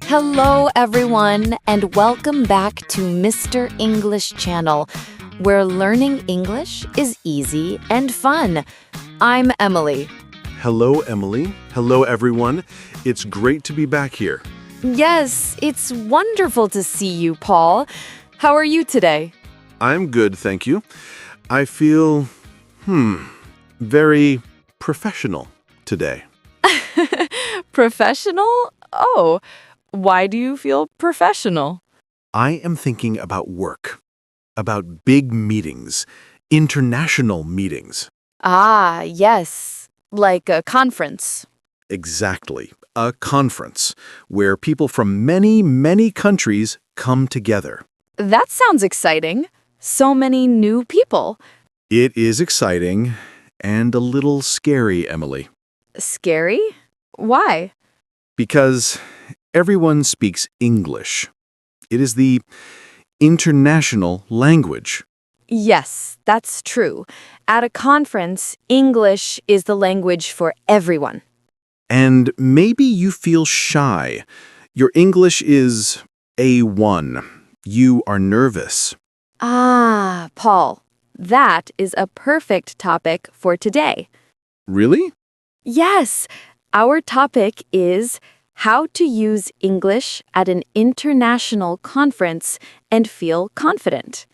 Hello, everyone, and welcome back to Mr. English Channel, where learning English is easy and fun. I'm Emily. Hello, Emily. Hello, everyone. It's great to be back here. Yes, it's wonderful to see you, Paul. How are you today? I'm good, thank you. I feel, very professional today. Professional? Oh, why do you feel professional? I am thinking about work, about big meetings, international meetings. Ah, yes, like a conference. Exactly. A conference where people from many, many countries come together. That sounds exciting. So many new people. It is exciting and a little scary, Emily, Scary? Why? because everyone speaks English. It is the international language. Yes, that's true. At a conference, English is the language for everyone. And maybe you feel shy. Your English is A1. You are nervous. Ah, Paul, that is a perfect topic for today. Really? Yes, our topic is how to use English at an international conference and feel confident.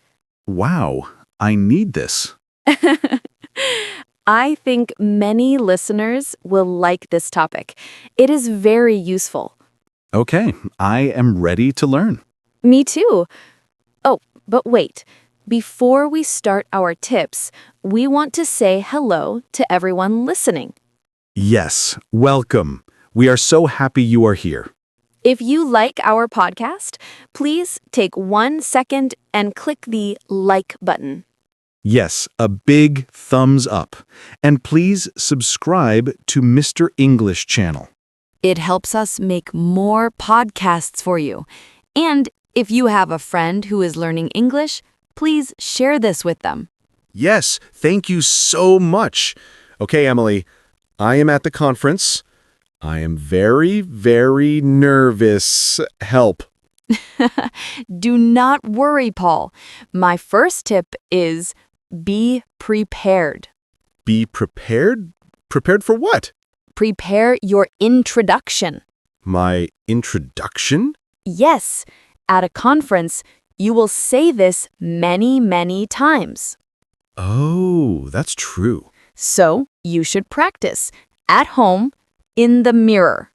Wow, I need this. I think many listeners will like this topic. It is very useful. Okay, I am ready to learn. Me too. Oh, but wait. Before we start our tips, we want to say hello to everyone listening. Yes, welcome. We are so happy you are here. If you like our podcast, please take 1 second and click the like button. Yes, a big thumbs up. And please subscribe to Mr. English Channel. It helps us make more podcasts for you. And if you have a friend who is learning English, please share this with them. Yes, thank you so much. Okay, Emily, I am at the conference. I am very, very nervous. Help. Do not worry, Paul. My first tip is be prepared. Be prepared? Prepared for what? Prepare your introduction. My introduction? Yes, at a conference, you will say this many, many times. Oh, that's true. So you should practice at home in the mirror.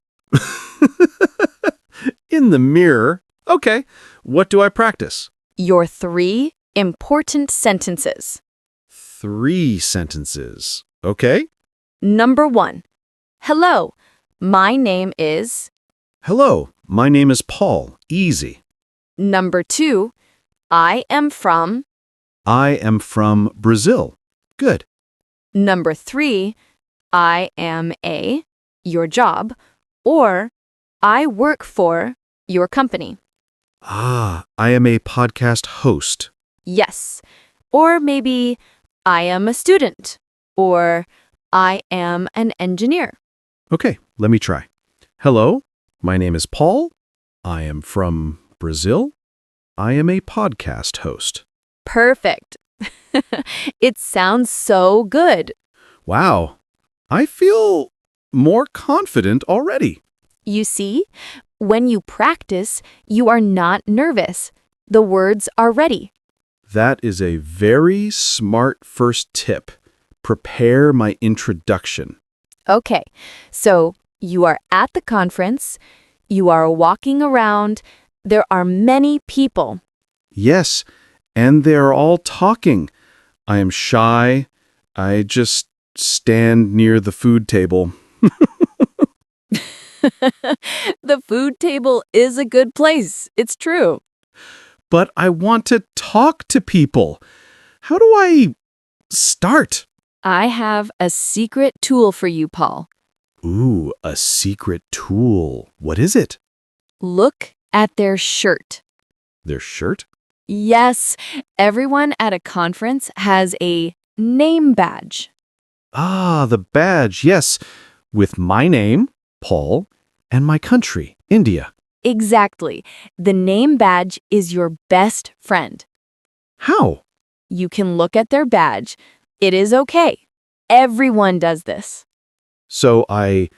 In the mirror? Okay, what do I practice? Your 3 important sentences. 3 sentences. Okay? Number 1. Hello, my name is. Hello, my name is Paul. Easy. Number 2. I am from. I am from Brazil. Good. Number 3. I am a. Your job. Or I work for your company. Ah, I am a podcast host. Yes. Or maybe I am a student. Or I am an engineer. Okay, let me try. Hello, my name is Paul. I am from Brazil. I am a podcast host. Perfect. It sounds so good. Wow, I feel more confident already. You see, when you practice, you are not nervous. The words are ready. That is a very smart first tip. Prepare my introduction. Okay, so you are at the conference, you are walking around, there are many people. Yes, and they are all talking. I am shy. I just stand near the food table. The food table is a good place. It's true. But I want to talk to people. How do I start? I have a secret tool for you, Paul. Ooh, a secret tool. What is it? Look at their shirt. Their shirt? Yes, everyone at a conference has a name badge. Ah, the badge, yes. With my name, Paul, and my country, India. Exactly. The name badge is your best friend. How? You can look at their badge. It is okay. Everyone does this. So I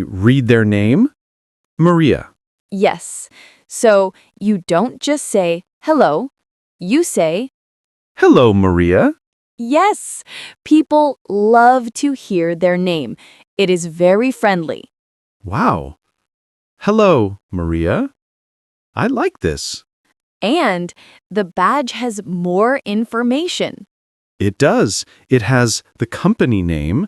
read their name? Maria. Yes. So you don't just say hello. You say, Hello, Maria. yes. People love to hear their name. It is very friendly. Wow. Hello, Maria. I like this. And the badge has more information. It does. It has the company name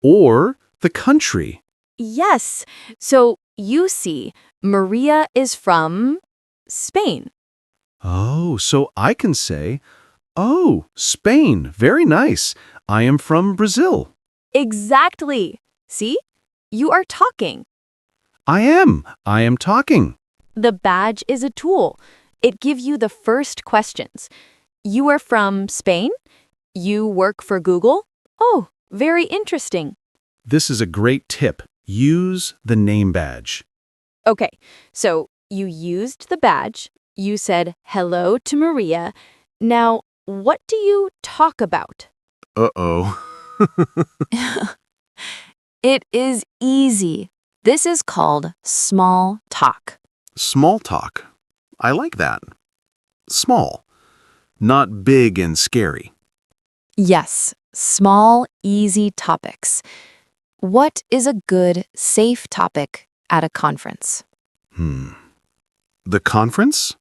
or the country. Yes. So you see, Maria is from Spain. Oh, so I can say, oh, Spain. Very nice. I am from Brazil. Exactly. See? You are talking. I am. I am talking. The badge is a tool. It gives you the first questions. You are from Spain? You work for Google? Oh, very interesting. This is a great tip. Use the name badge. Okay, so you used the badge. You said hello to Maria. Now, what do you talk about? Uh-oh. It is easy. This is called small talk. Small talk. I like that. Small. Not big and scary. Yes, small, easy topics. What is a good, safe topic at a conference? The conference?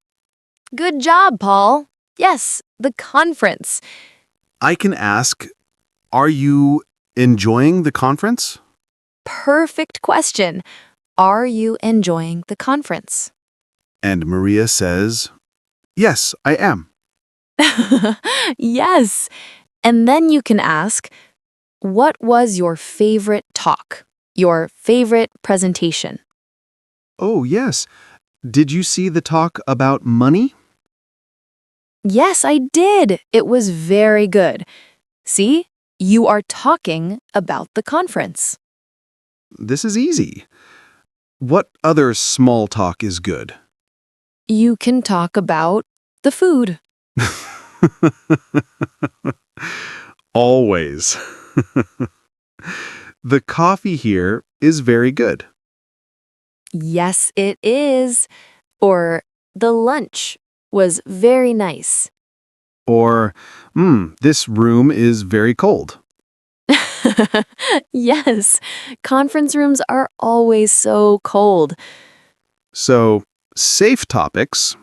Good job, Paul. Yes, the conference. I can ask, are you enjoying the conference? Perfect question. Are you enjoying the conference? And Maria says, yes, I am. Yes. And then you can ask, what was your favorite talk? Your favorite presentation? Oh, yes. Did you see the talk about money? Yes, I did. It was very good. See, you are talking about the conference. This is easy. What other small talk is good? You can talk about the food. Always. The coffee here is very good. Yes, it is. Or the lunch was very nice. Or, this room is very cold. Yes, conference rooms are always so cold. So, safe topics,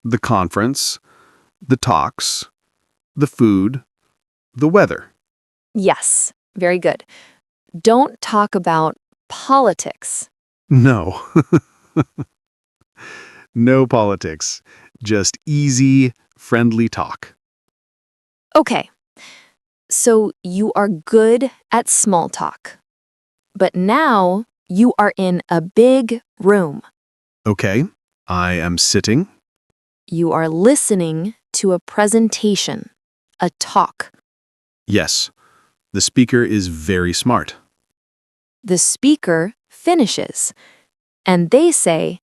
the conference, the talks, the food, the weather. Yes, very good. Don't talk about politics. No. No politics. Just easy, friendly talk. Okay, so you are good at small talk. But now you are in a big room. Okay, I am sitting. You are listening to a presentation, a talk. Yes, the speaker is very smart. The speaker finishes, and they say,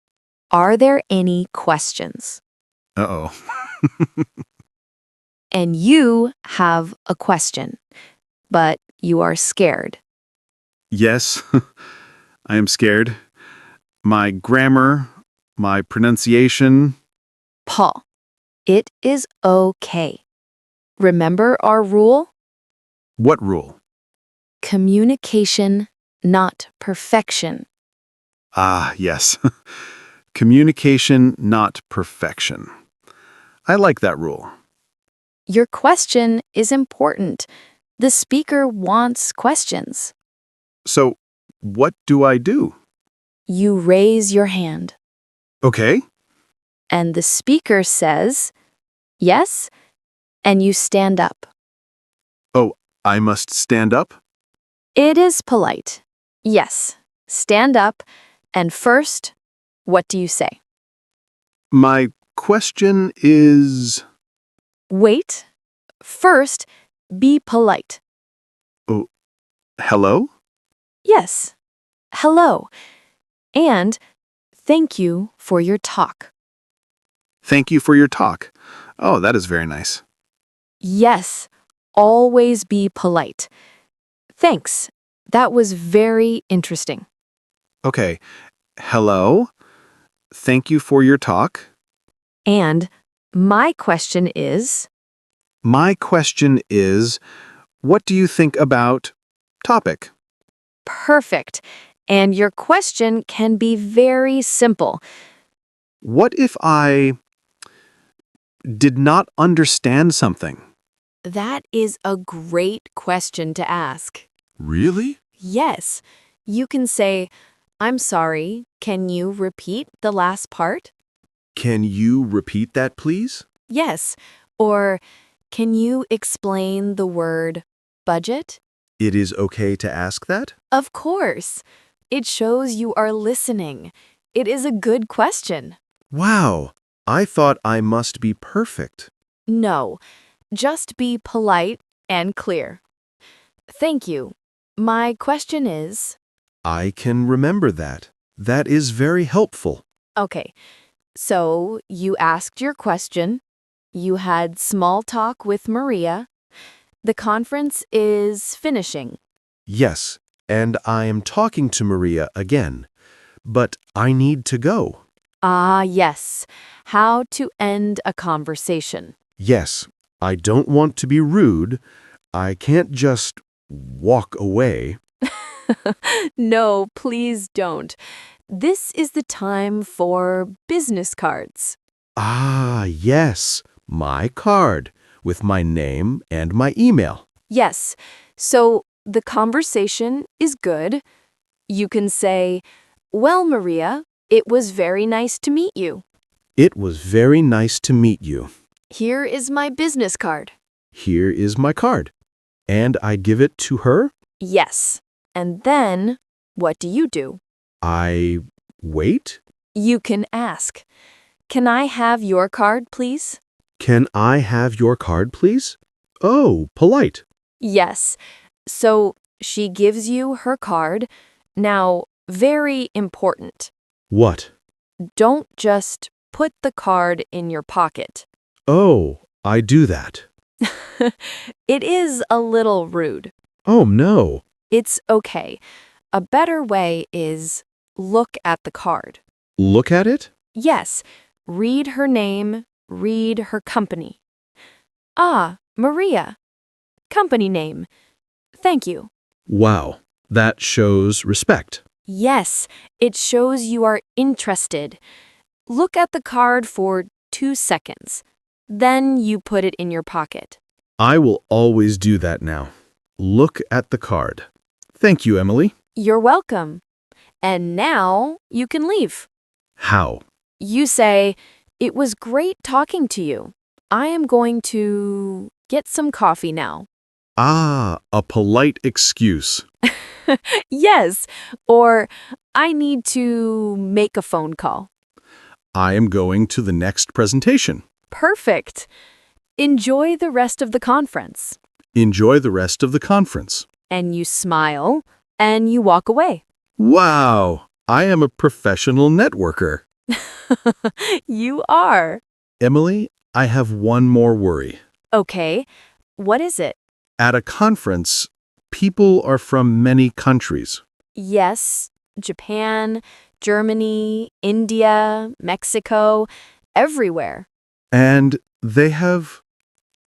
are there any questions? Uh-oh. And you have a question, but you are scared. Yes, I am scared. My grammar, my pronunciation. Paul, it is okay. Remember our rule? What rule? Communication, not perfection. Ah, yes. Communication, not perfection. I like that rule. Your question is important. The speaker wants questions. So, what do I do? You raise your hand, Okay. and the speaker says, yes, and you stand up. Oh, I must stand up? It is polite. Yes, stand up, and first, what do you say? My question is... Wait. First, be polite. Oh, hello? Yes. Hello. And Thank you for your talk. Thank you for your talk. Oh, that is very nice. Yes, always be polite. Thanks. That was very interesting. Okay. Hello. Thank you for your talk. And my question is, My question is, what do you think about topic? perfect. And your question can be very simple. What if I did not understand something? That is a great question to ask. Really? Yes, you can say, I'm sorry, can you repeat the last part? Can you repeat that, please? Yes. Or, can you explain the word budget? It is okay to ask that? Of course. It shows you are listening. It is a good question. Wow, I thought I must be perfect. No, just be polite and clear. Thank you. My question is, I can remember that. That is very helpful. okay, so you asked your question. You had small talk with Maria. The conference is finishing. Yes, and I am talking to Maria again. But I need to go. Ah, yes. How to end a conversation. Yes, I don't want to be rude. I can't just walk away. No, please don't. This is the time for business cards. Ah, yes, my card with my name and my email. Yes, so the conversation is good. You can say, well, Maria, it was very nice to meet you. It was very nice to meet you. Here is my business card. Here is my card. And I give it to her? Yes. And then, what do you do? I wait? You can ask, can I have your card, please? Can I have your card, please? Oh, polite. Yes. So she gives you her card. Now, very important. What? Don't just put the card in your pocket. Oh, I do that. It is a little rude. Oh, no. It's okay. A better way is look at the card. Look at it? Yes, read her name, read her company. Ah, Maria. Company name. Thank you. Wow, that shows respect. Yes, it shows you are interested. Look at the card for 2 seconds. Then you put it in your pocket. I will always do that now. Look at the card. Thank you, Emily. You're welcome. And now you can leave. How? You say, it was great talking to you. I am going to get some coffee now. Ah, a polite excuse. Yes, or I need to make a phone call. I am going to the next presentation. Perfect. Enjoy the rest of the conference. Enjoy the rest of the conference. And you smile and you walk away. Wow, I am a professional networker. You are. Emily, I have one more worry. Okay, what is it? At a conference, people are from many countries. Yes, Japan, Germany, India, Mexico, everywhere. And they have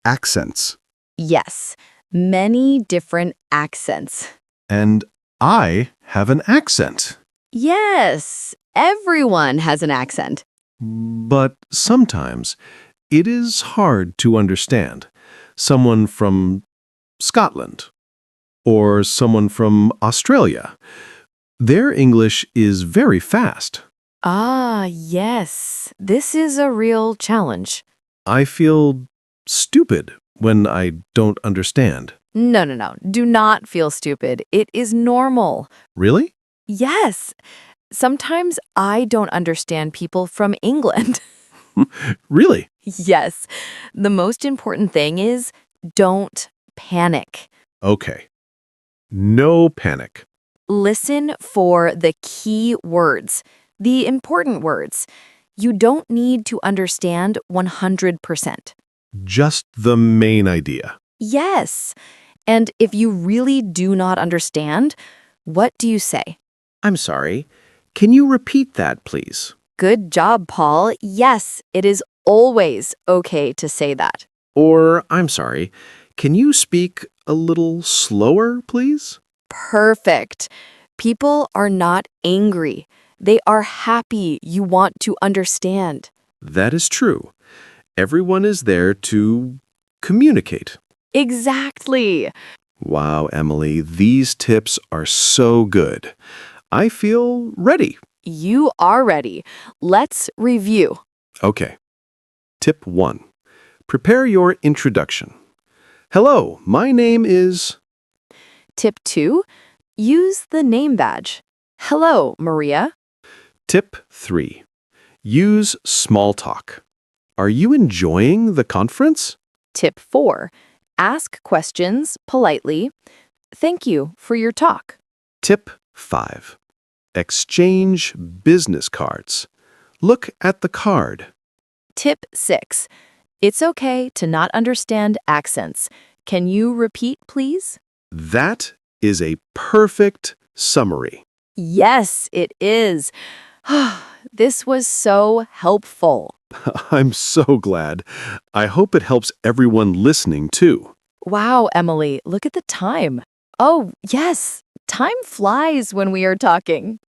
accents. Yes, many different accents. And I have an accent. Yes, everyone has an accent. But sometimes it is hard to understand. Someone from Scotland or someone from Australia. Their English is very fast. Ah, yes, this is a real challenge. I feel stupid when I don't understand. No. Do not feel stupid. It is normal. Really? Yes. Sometimes I don't understand people from England. Really? Yes. The most important thing is don't panic. Okay. No panic. Listen for the key words. The important words. You don't need to understand 100%. Just the main idea. Yes. And if you really do not understand, what do you say? I'm sorry. Can you repeat that, please? Good job, Paul. Yes, it is always okay to say that. Or, I'm sorry, can you speak a little slower, please? Perfect. People are not angry. They are happy you want to understand. That is true. Everyone is there to communicate. Exactly. Wow, Emily, these tips are so good. I feel ready. You are ready. Let's review. Okay. Tip 1. Prepare your introduction. Hello, my name is... Tip 2. Use the name badge. Hello, Maria. Tip 3. Use small talk. Are you enjoying the conference? Tip 4. Ask questions politely. Thank you for your talk. Tip 5. Exchange business cards. Look at the card. Tip 6. It's okay to not understand accents. Can you repeat, please? That is a perfect summary. Yes, it is. This was so helpful. I'm so glad. I hope it helps everyone listening too. Wow, Emily, look at the time. Oh, yes, time flies when we are talking.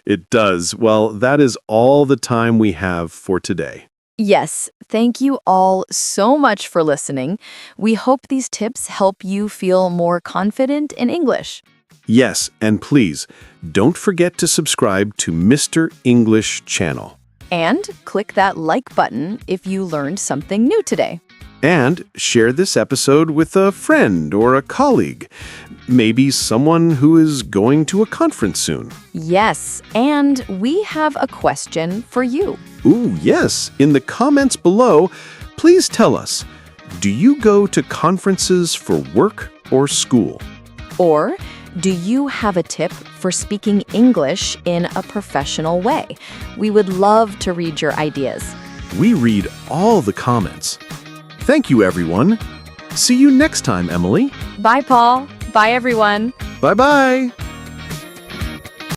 It does. Well, that is all the time we have for today. Yes, thank you all so much for listening. We hope these tips help you feel more confident in English. Yes, and please, don't forget to subscribe to Mr. English channel. And click that like button if you learned something new today. And share this episode with a friend or a colleague. Maybe someone who is going to a conference soon. Yes, and we have a question for you. Ooh, yes. In the comments below, please tell us, do you go to conferences for work or school? Or do you have a tip for speaking English in a professional way? We would love to read your ideas. We read all the comments. Thank you, everyone. See you next time, Emily. Bye, Paul. Bye, everyone. Bye-bye.